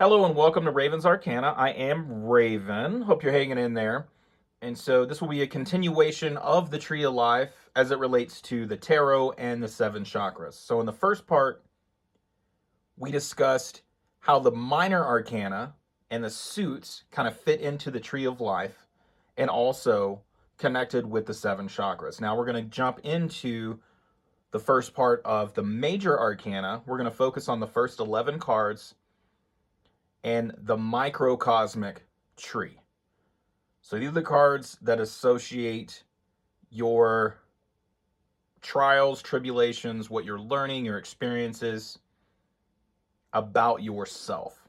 Hello and welcome to Raven's Arcana. I am Raven. Hope you're hanging in there. And so this will be a continuation of the Tree of Life as it relates to the tarot and the seven chakras. So in the first part, we discussed how the minor arcana and the suits kind of fit into the Tree of Life and also connected with the seven chakras. Now we're going to jump into the first part of the major arcana. We're going to focus on the first 11 cards and the microcosmic tree. So these are the cards that associate your trials, tribulations, what you're learning, your experiences about yourself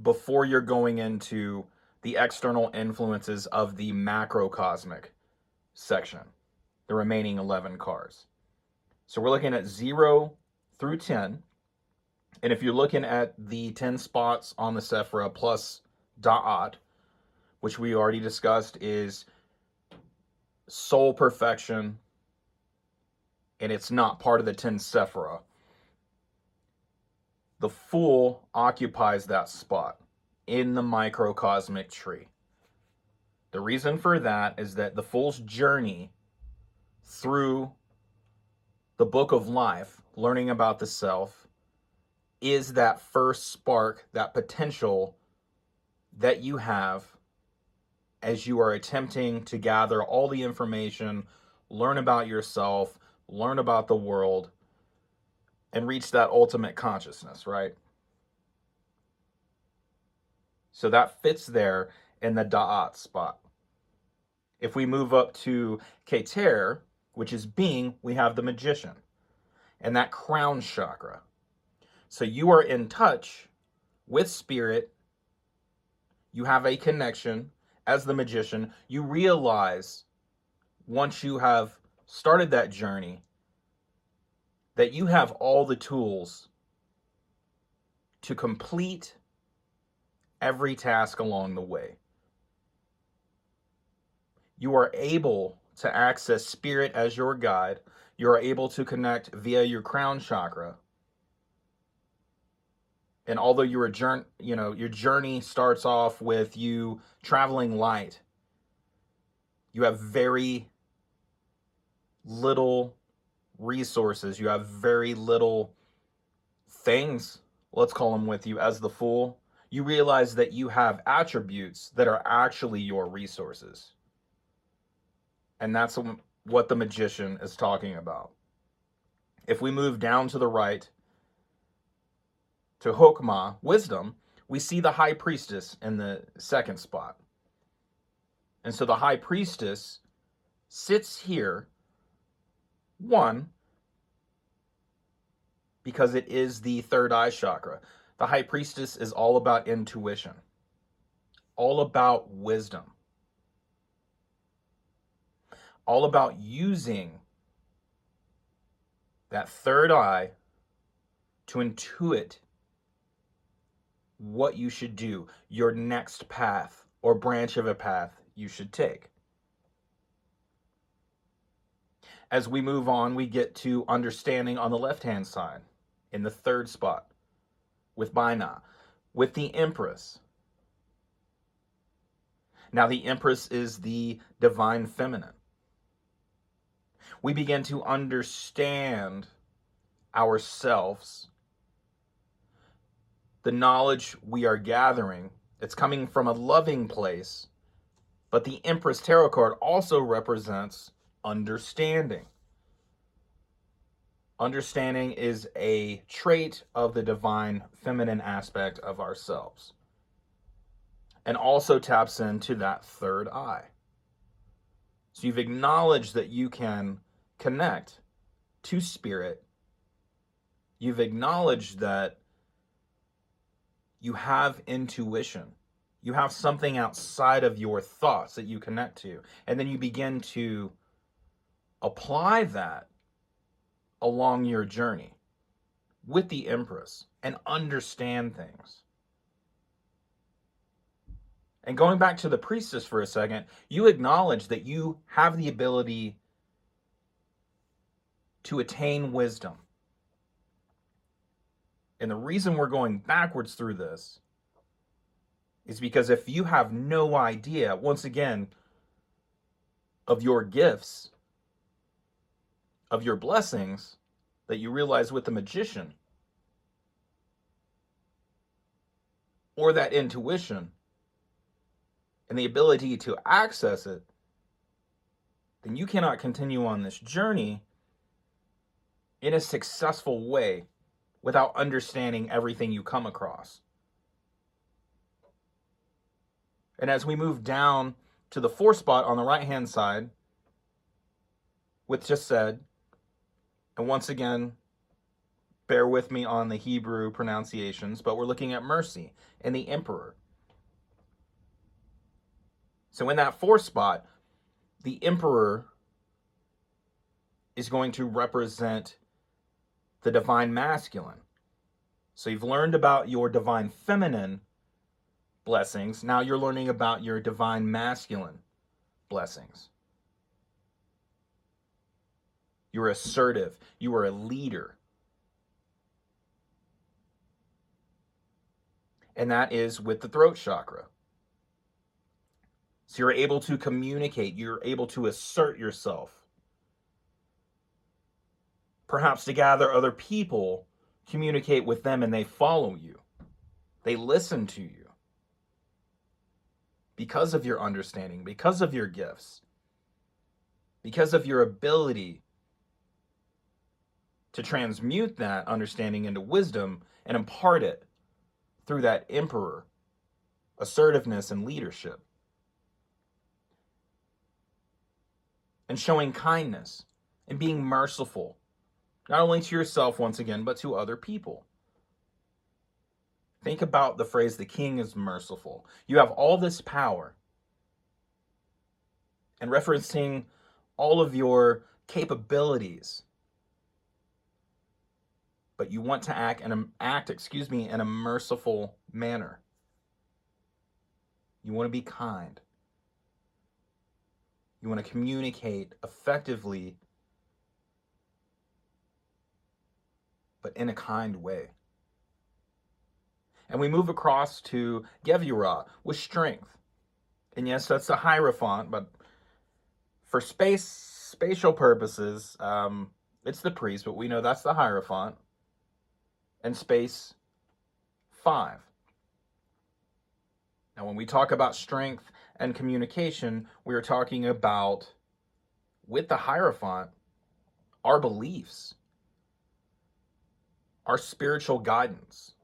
before you're going into the external influences of the macrocosmic section, the remaining 11 cards. So we're looking at 0 through 10. And if you're looking at the 10 spots on the Sephira plus Da'at, which we already discussed, is soul perfection, and it's not part of the 10 Sephira. The Fool occupies that spot in the microcosmic tree. The reason for that is that the Fool's journey through the book of life, learning about the self, is that first spark, that potential that you have as you are attempting to gather all the information, learn about yourself, learn about the world, and reach that ultimate consciousness, right? So that fits there in the Da'at spot. If we move up to Keter, which is being, we have the magician and that crown chakra. So you are in touch with spirit. You have a connection as the magician. You realize once you have started that journey that you have all the tools to complete every task along the way. You are able to access spirit as your guide. You are able to connect via your crown chakra. And although your journey starts off with you traveling light, you have very little resources. You have very little things, let's call them, with you as the Fool. You realize that you have attributes that are actually your resources. And that's what the magician is talking about. If we move down to the right to Hokmah, wisdom, we see the high priestess in the second spot. And so the high priestess sits here, one, because it is the third eye chakra. The high priestess is all about intuition, all about wisdom, all about using that third eye to intuit what you should do, your next path or branch of a path you should take. As we move on, we get to understanding on the left-hand side in the third spot with Baina, with the Empress. Now the Empress is the divine feminine. We begin to understand ourselves. The knowledge we are gathering, it's coming from a loving place, but the Empress Tarot card also represents understanding. Understanding is a trait of the divine feminine aspect of ourselves, and also taps into that third eye. So you've acknowledged that you can connect to spirit. You've acknowledged that you have intuition. You have something outside of your thoughts that you connect to. And then you begin to apply that along your journey with the Empress and understand things. And going back to the priestess for a second, you acknowledge that you have the ability to attain wisdom. And the reason we're going backwards through this is because if you have no idea, once again, of your gifts, of your blessings that you realize with the magician, or that intuition and the ability to access it, then you cannot continue on this journey in a successful way without understanding everything you come across. And as we move down to the 4 spot on the right-hand side, with just said, and once again, bear with me on the Hebrew pronunciations, but we're looking at mercy and the emperor. So in that 4 spot, the emperor is going to represent the divine masculine. So you've learned about your divine feminine blessings. Now you're learning about your divine masculine blessings. You're assertive. You are a leader. And that is with the throat chakra. So you're able to communicate. You're able to assert yourself. Perhaps to gather other people, communicate with them, and they follow you. They listen to you. Because of your understanding, because of your gifts, because of your ability to transmute that understanding into wisdom and impart it through that emperor, assertiveness and leadership. And showing kindness and being merciful, not only to yourself once again, but to other people. Think about the phrase, the king is merciful. You have all this power. And referencing all of your capabilities. But you want to act in a merciful manner. You want to be kind. You want to communicate effectively, but in a kind way. And we move across to Gevurah with strength. And yes, that's the Hierophant, but for spatial purposes, it's the priest, but we know that's the Hierophant. And space 5. Now, when we talk about strength and communication, we are talking about, with the Hierophant, our beliefs, our spiritual guidance,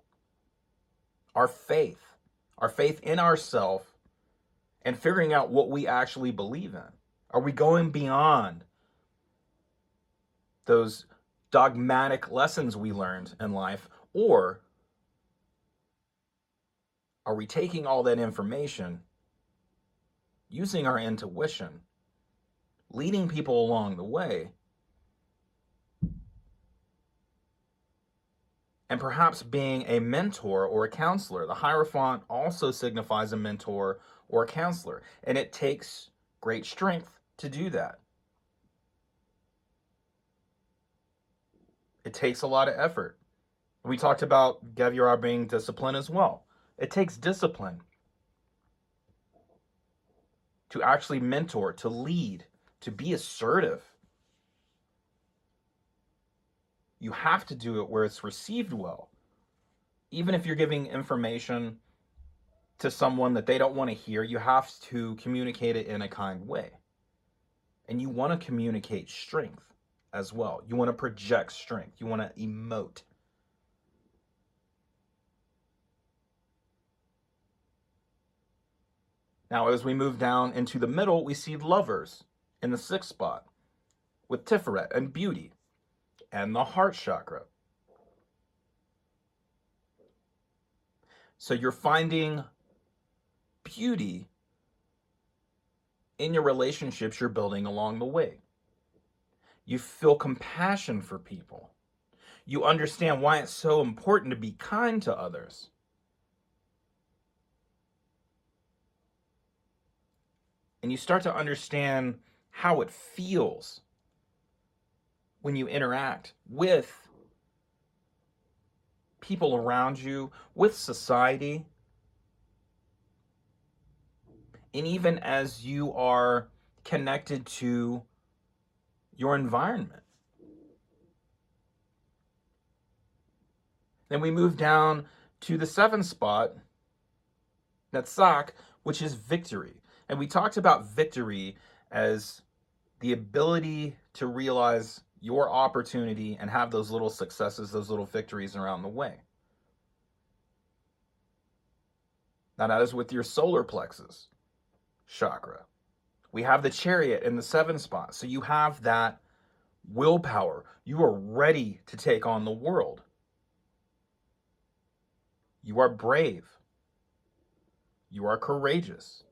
our faith in ourselves, and figuring out what we actually believe in. Are we going beyond those dogmatic lessons we learned in life, or are we taking all that information, using our intuition, leading people along the way, and perhaps being a mentor or a counselor? The Hierophant also signifies a mentor or a counselor, and it takes great strength to do that. It takes a lot of effort. We talked about Gevurah being discipline as well. It takes discipline to actually mentor, to lead, to be assertive. You have to do it where it's received well. Even if you're giving information to someone that they don't want to hear, you have to communicate it in a kind way. And you want to communicate strength as well. You want to project strength. You want to emote. Now, as we move down into the middle, we see lovers in the 6th spot with Tiferet and beauty and the heart chakra. So you're finding beauty in your relationships you're building along the way. You feel compassion for people. You understand why it's so important to be kind to others. And you start to understand how it feels when you interact with people around you, with society, and even as you are connected to your environment. Then we move down to the 7th spot, that's Sak, which is victory. And we talked about victory as the ability to realize your opportunity and have those little successes, those little victories around the way. Now that is with your solar plexus chakra. We have the Chariot in the 7th spot. So you have that willpower. You are ready to take on the world. You are brave. You are courageous.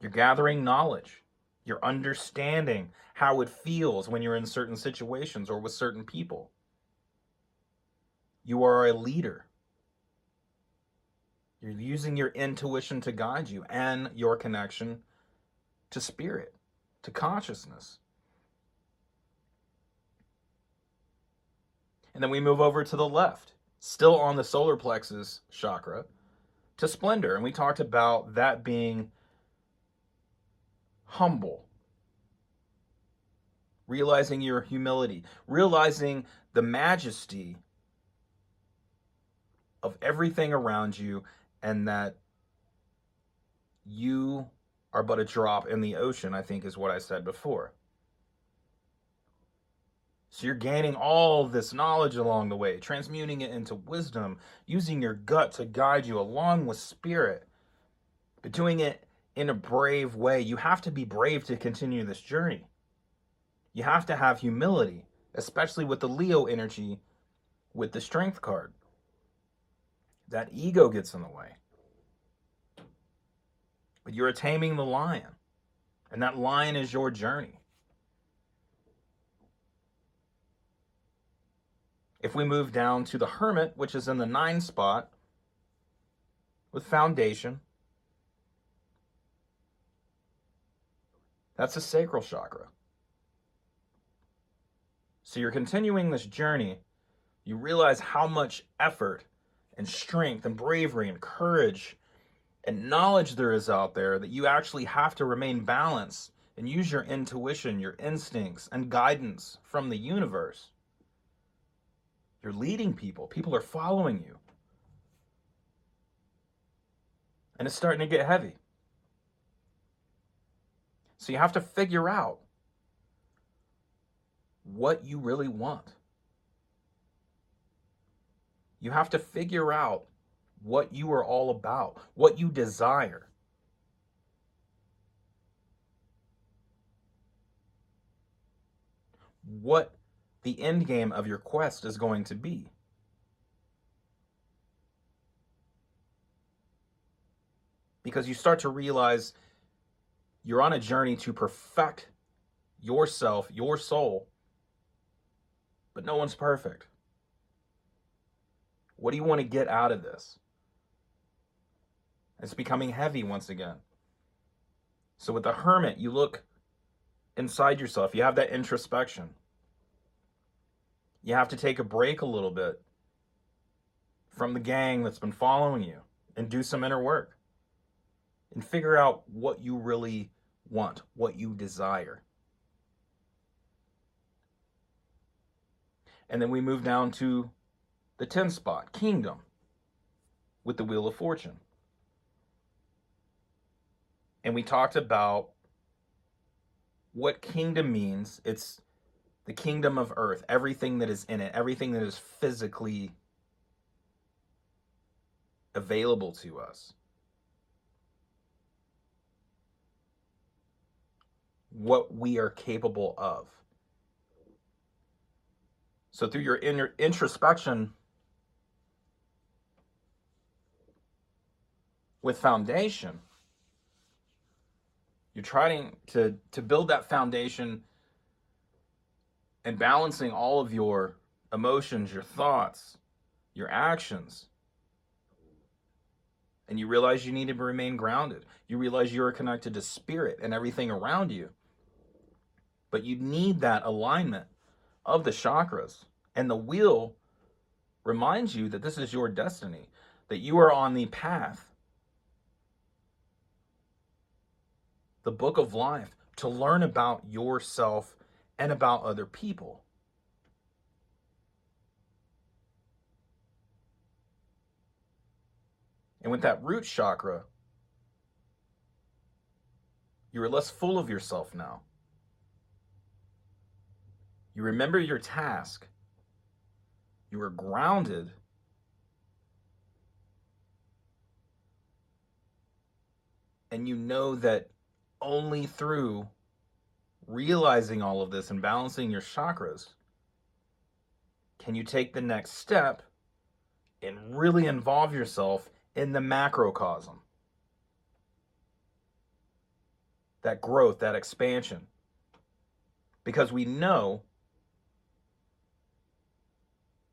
You're gathering knowledge. You're understanding how it feels when you're in certain situations or with certain people. You are a leader. You're using your intuition to guide you and your connection to spirit, to consciousness. And then we move over to the left, still on the solar plexus chakra, to splendor. And we talked about that being humble, realizing your humility, realizing the majesty of everything around you, and that you are but a drop in the ocean, I think is what I said before. So you're gaining all this knowledge along the way, transmuting it into wisdom, using your gut to guide you along with spirit, but doing it in a brave way. You have to be brave to continue this journey. You have to have humility, especially with the Leo energy, with the Strength card. That ego gets in the way. But you're taming the lion, and that lion is your journey. If we move down to the Hermit, which is in the 9th spot, with foundation, that's the sacral chakra. So you're continuing this journey. You realize how much effort and strength and bravery and courage and knowledge there is out there, that you actually have to remain balanced and use your intuition, your instincts, and guidance from the universe. You're leading people. People are following you. And it's starting to get heavy. So you have to figure out what you really want. You have to figure out what you are all about, what you desire. What the end game of your quest is going to be. Because you start to realize you're on a journey to perfect yourself, your soul, but no one's perfect. What do you want to get out of this? It's becoming heavy once again. So with the Hermit, you look inside yourself. You have that introspection. You have to take a break a little bit from the gang that's been following you and do some inner work and figure out what you really want, what you desire. And then we move down to the 10th spot, Kingdom, with the Wheel of Fortune. And we talked about what kingdom means. It's the kingdom of earth, everything that is in it, everything that is physically available to us. What we are capable of. So through your inner introspection with foundation, you're trying to build that foundation and balancing all of your emotions, your thoughts, your actions. And you realize you need to remain grounded. You realize you are connected to spirit and everything around you. But you need that alignment of the chakras. And the wheel reminds you that this is your destiny, that you are on the path, the book of life, to learn about yourself and about other people. And with that root chakra, you are less full of yourself now. You remember your task. You are grounded. And you know that only through realizing all of this and balancing your chakras can you take the next step and really involve yourself in the macrocosm. That growth, that expansion. Because we know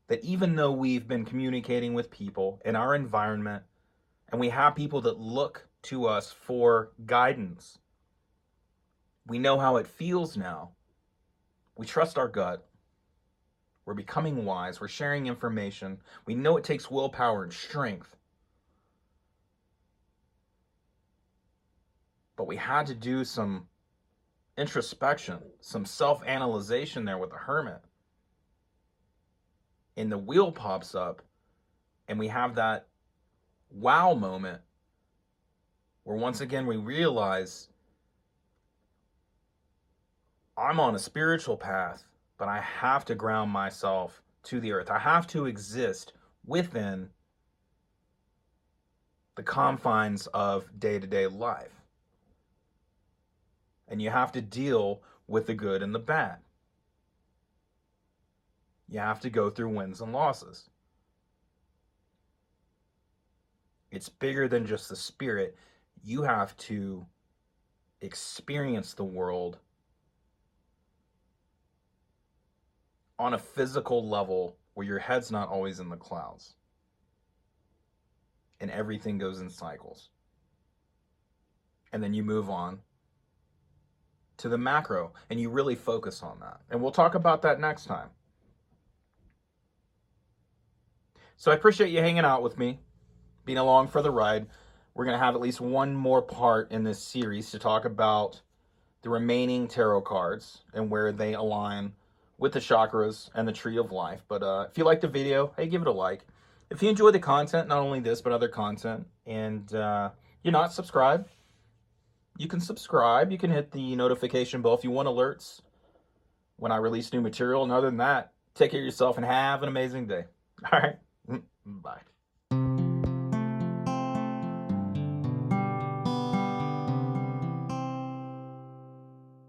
that even though we've been communicating with people in our environment, and we have people that look to us for guidance, we know how it feels now. We trust our gut. We're becoming wise. We're sharing information. We know it takes willpower and strength. But we had to do some introspection, some self-analyzation there with the hermit. And the wheel pops up, and we have that wow moment where once again we realize I'm on a spiritual path, but I have to ground myself to the earth. I have to exist within the confines of day-to-day life. And you have to deal with the good and the bad. You have to go through wins and losses. It's bigger than just the spirit. You have to experience the world on a physical level where your head's not always in the clouds. And everything goes in cycles. And then you move on to the macro, and you really focus on that. And we'll talk about that next time. So I appreciate you hanging out with me, being along for the ride. We're going to have at least one more part in this series to talk about the remaining tarot cards and where they align with the chakras and the tree of life. But if you like the video, hey, give it a like. If you enjoy the content, not only this, but other content, and you're not subscribed, you can subscribe. You can hit the notification bell if you want alerts when I release new material. And other than that, take care of yourself and have an amazing day. All right. Bye.